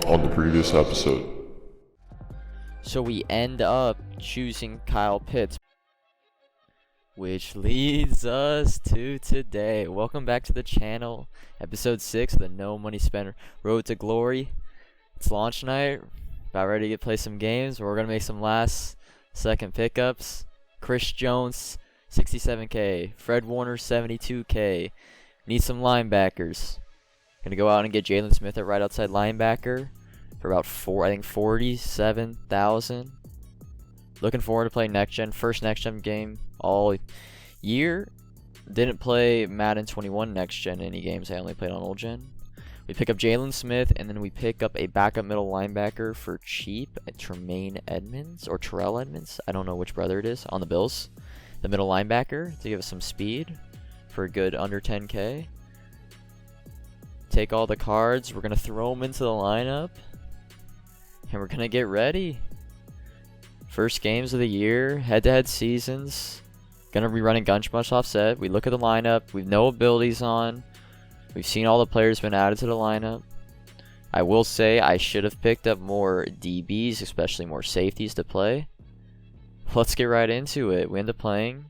on the previous episode. So we end up choosing Kyle Pitts, which leads us to today. Welcome back to the channel, episode 6 of the No Money Spent Road to Glory. It's launch night, about ready to play some games. We're going to make some last second pickups. Chris Jones, 67K. Fred Warner, 72K. Need some linebackers. Going to go out and get Jalen Smith at right outside linebacker for about 47,000. Looking forward to playing next gen. First next gen game all year. Didn't play Madden 21 next gen any games. I only played on old gen. We pick up Jalen Smith, and then we pick up a backup middle linebacker for cheap at Terrell Edmonds. I don't know which brother it is on the Bills. The middle linebacker to give us some speed for a good under 10K. Take all the cards. We're going to throw them into the lineup, and we're going to get ready. First games of the year, head-to-head seasons. Gonna be running Gunchmush offset. We look at the lineup. We've no abilities on. We've seen all the players been added to the lineup. I will say I should have picked up more DBs, especially more safeties to play. Let's get right into it. We end up playing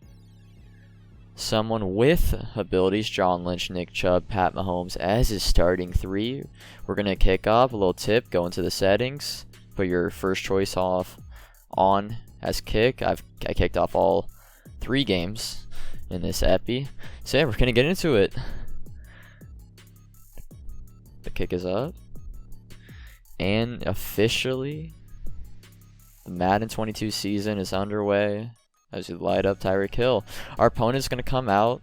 someone with abilities: John Lynch, Nick Chubb, Pat Mahomes as his starting 3. We're gonna kick off. A little tip: go into the settings, put your first choice off on as kick. I kicked off all 3 games in this epi. So yeah, we're gonna get into it. The kick is up, and officially the Madden 22 season is underway as we light up Tyreek Hill. Our opponent's gonna come out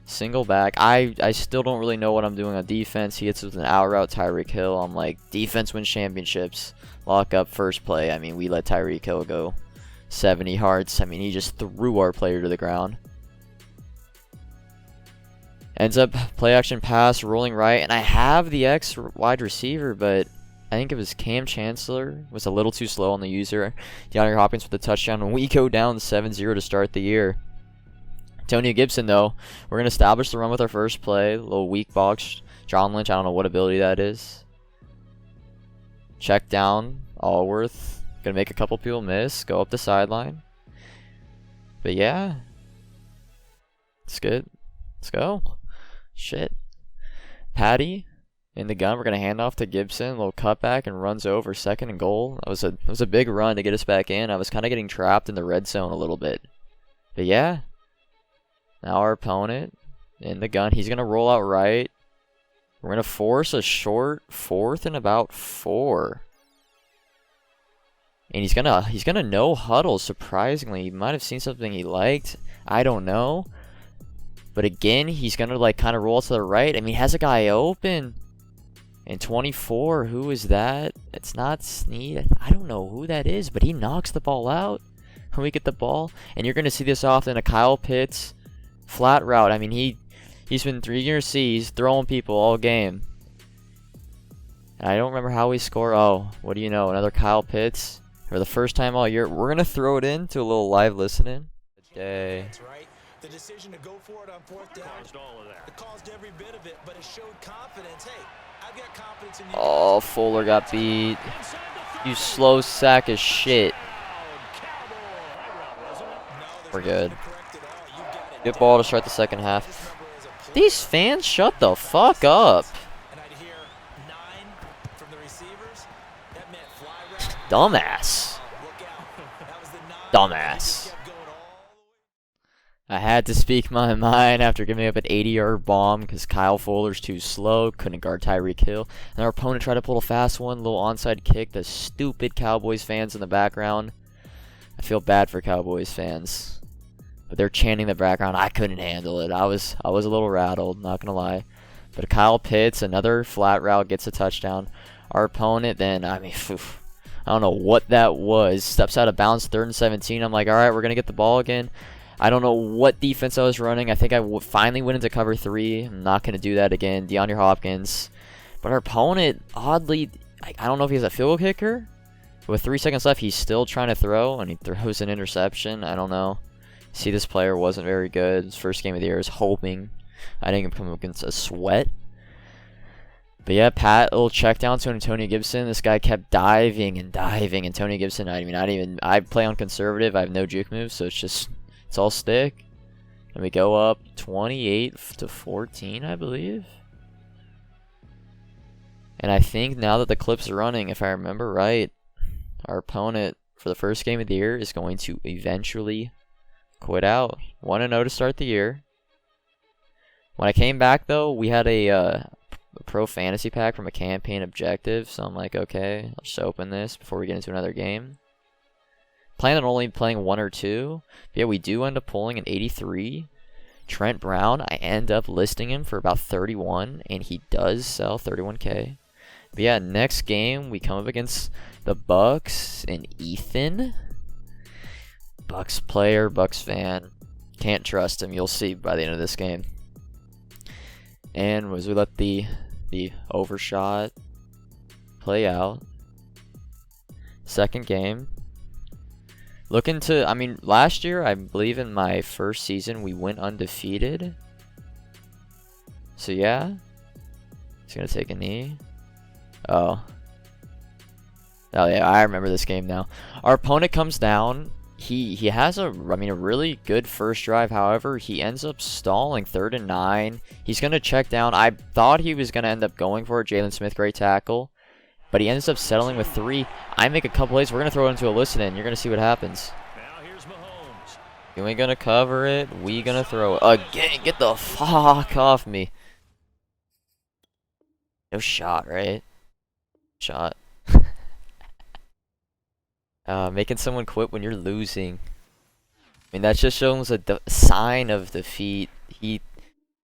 single back. I still don't really know what I'm doing on defense. He hits with an out route Tyreek Hill. I'm like, defense wins championships. Lock up first play. I mean, we let Tyreek Hill go 70 yards. I mean, he just threw our player to the ground. Ends up play action pass, rolling right, and I have the X wide receiver, but I think it was Cam Chancellor was a little too slow on the user. DeAndre Hopkins with the touchdown, and we go down 7-0 to start the year. Antonio Gibson, though, we're going to establish the run with our first play. A little weak box. John Lynch, I don't know what ability that is. Check down, Allworth. Going to make a couple people miss. Go up the sideline. But yeah. It's good. Let's go. Shit. Patty in the gun. We're going to hand off to Gibson. A little cutback and runs over. 2nd and goal. That was a big run to get us back in. I was kind of getting trapped in the red zone a little bit. But yeah. Now our opponent in the gun. He's going to roll out right. We're going to force a short 4th and about 4. And he's gonna no huddle, surprisingly. He might have seen something he liked. I don't know. But again, he's gonna like kind of roll to the right. I mean, he has a guy open. And 24, who is that? It's not Snead. I don't know who that is, but he knocks the ball out when we get the ball. And you're gonna see this often, a Kyle Pitts flat route. I mean, he's been 3 years C's throwing people all game. And I don't remember how we score. Oh, what do you know? Another Kyle Pitts. For the first time all year, we're gonna throw it into a little live listening. Today. That's right. The decision to go for it on 4th down. It caused every bit of it, but it showed confidence. Hey, I've got confidence in you. Oh, Fuller got beat. You slow sack of shit. We're good. Good ball to start the second half. These fans, shut the fuck up. Dumbass. Dumbass. I had to speak my mind after giving up an 80-yard bomb because Kyle Fuller's too slow, couldn't guard Tyreek Hill. And our opponent tried to pull a fast one, little onside kick. The stupid Cowboys fans in the background. I feel bad for Cowboys fans. But they're chanting in the background. I couldn't handle it. I was a little rattled, not gonna lie. But Kyle Pitts, another flat route, gets a touchdown. Our opponent then, I mean, I don't know what that was. Steps out of bounds, 3rd and 17. I'm like, all right, we're going to get the ball again. I don't know what defense I was running. I think I finally went into cover 3. I'm not going to do that again. DeAndre Hopkins. But our opponent, oddly, I don't know if he's a field goal kicker. With 3 seconds left, he's still trying to throw, and he throws an interception. I don't know. See, this player wasn't very good. His first game of the year is hoping I didn't come against a sweat. But yeah, Pat, a little check down to Antonio Gibson. This guy kept diving and diving. Antonio Gibson, I play on conservative. I have no juke moves, so it's all stick. And we go up 28-14, I believe. And I think now that the clip's running, if I remember right, our opponent for the first game of the year is going to eventually quit out. 1-0 to start the year. When I came back, though, we had a pro fantasy pack from a campaign objective, so I'm like, okay, I'll just open this before we get into another game. Plan on only playing 1 or 2. But yeah, we do end up pulling an 83. Trent Brown, I end up listing him for about 31, and he does sell 31K. But yeah, next game we come up against the Bucks and Ethan. Bucks player, Bucks fan. Can't trust him. You'll see by the end of this game. And as we let the overshot play out. Second game. Looking to, last year, I believe in my first season, we went undefeated. So yeah. He's going to take a knee. Oh yeah, I remember this game now. Our opponent comes down. He has a really good first drive. However, he ends up stalling 3rd and 9. He's going to check down. I thought he was going to end up going for it. Jalen Smith, great tackle. But he ends up settling with 3. I make a couple plays. We're going to throw it into a listen in. You're going to see what happens. Now here's Mahomes. You ain't going to cover it. We going to throw it. Again, get the fuck off me. No shot, right? Shot. Making someone quit when you're losing. That just shows a sign of defeat. He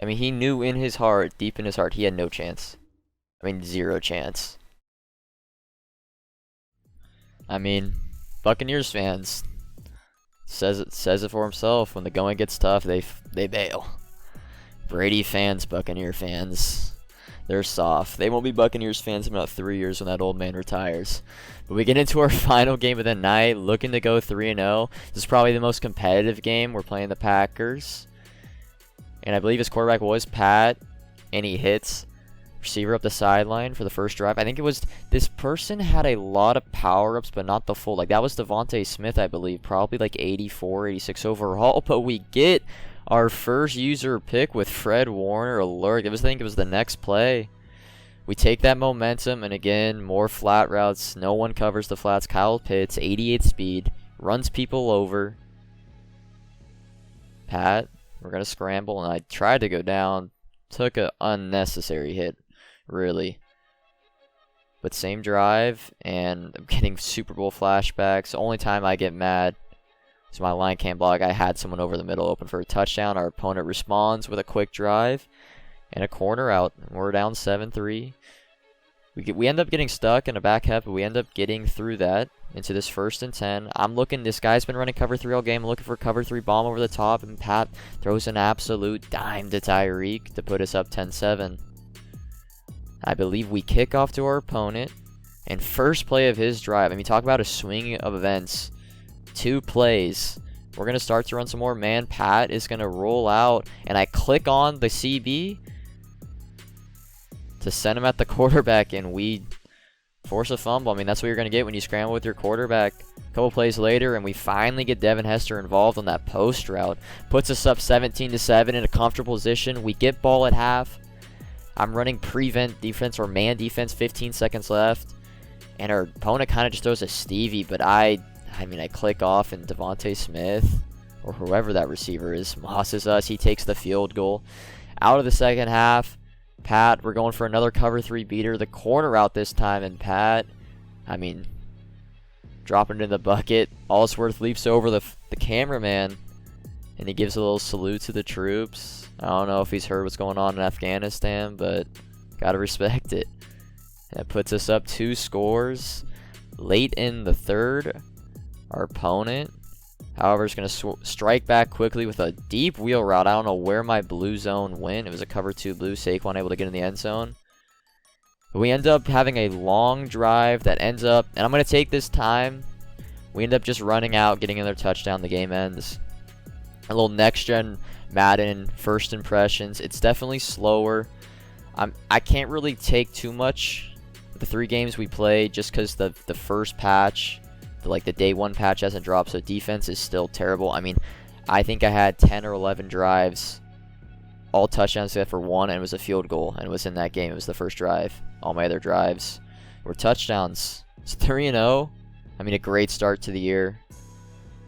knew in his heart, deep in his heart, he had no chance. Zero chance. Buccaneers fans says it for himself. When the going gets tough, they bail. Brady fans, Buccaneer fans, they're soft. They won't be Buccaneers fans in about 3 years when that old man retires. But we get into our final game of the night, looking to go 3-0. This is probably the most competitive game. We're playing the Packers. And I believe his quarterback was Pat, and he hits receiver up the sideline for the first drive. I think it was, this person had a lot of power-ups, but not the full. That was Devontae Smith, I believe. Probably 84, 86 overall. But we get our first user pick with Fred Warner alert. I think it was the next play. We take that momentum, and again, more flat routes. No one covers the flats. Kyle Pitts, 88 speed, runs people over. Pat, we're going to scramble, and I tried to go down. Took an unnecessary hit, really. But same drive, and I'm getting Super Bowl flashbacks. Only time I get mad is my line can't block. I had someone over the middle open for a touchdown. Our opponent responds with a quick drive and a corner out. We're down 7-3. We end up getting stuck in a back half, but we end up getting through that into this 1st and 10. I'm looking, this guy's been running cover 3 all game. I'm looking for cover 3 bomb over the top, and Pat throws an absolute dime to Tyreek to put us up 10-7. I believe we kick off to our opponent, and first play of his drive. Talk about a swing of events. 2 plays. We're going to start to run some more man. Pat is going to roll out, and I click on the CB to send him at the quarterback, and we force a fumble. That's what you're going to get when you scramble with your quarterback. A couple plays later, and we finally get Devin Hester involved on that post route. Puts us up 17-7 in a comfortable position. We get ball at half. I'm running prevent defense or man defense, 15 seconds left. And our opponent kind of just throws a Stevie, but I click off, and Devontae Smith, or whoever that receiver is, mosses us. He takes the field goal. Out of the second half, Pat, we're going for another cover 3 beater. The corner out this time, and Pat, dropping it in the bucket. Allsworth leaps over the cameraman, and he gives a little salute to the troops. I don't know if he's heard what's going on in Afghanistan, but gotta respect it. That puts us up 2 scores. Late in the third, our opponent, however, is going to strike back quickly with a deep wheel route. I don't know where my blue zone went. It was a cover 2 blue. Saquon able to get in the end zone. But we end up having a long drive that ends up, and I'm going to take this time. We end up just running out, getting another touchdown. The game ends. A little next-gen Madden first impressions. It's definitely slower. I can't really take too much of the 3 games we played just because the first patch, the day 1 patch hasn't dropped, so defense is still terrible. I mean, I think I had 10 or 11 drives, all touchdowns except for 1, and it was a field goal, and it was in that game. It was the first drive. All my other drives were touchdowns. It's 3-0. I mean, a great start to the year.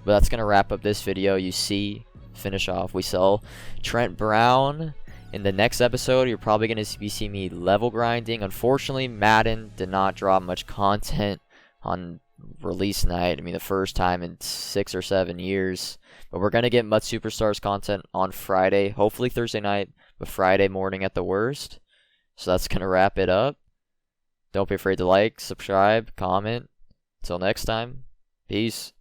But that's going to wrap up this video. You see, finish off. We sell Trent Brown. In the next episode, you're probably going to be seeing me level grinding. Unfortunately, Madden did not drop much content on release night. I mean, the first time in 6 or 7 years. But we're going to get Mud Superstars content on Friday. Hopefully Thursday night, but Friday morning at the worst. So that's going to wrap it up. Don't be afraid to like, subscribe, comment. Until next time, peace.